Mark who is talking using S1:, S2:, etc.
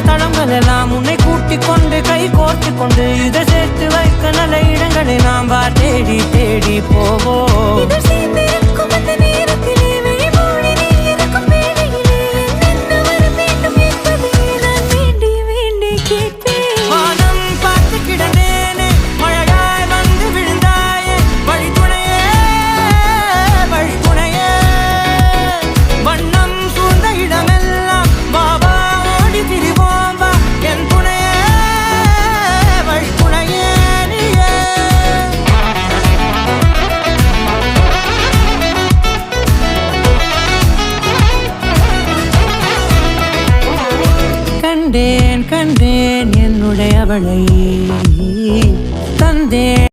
S1: தளங்கள் எல்லாம் உன்னை கூட்டிக் கொண்டு கை கோர்த்து கொண்டு இதை சேர்த்து வைக்க நல்ல இடங்களை நாம் தேடி தேடி போவோம். கண்டேன் கண்டேன் என்னுடைய அவளை தந்தேன்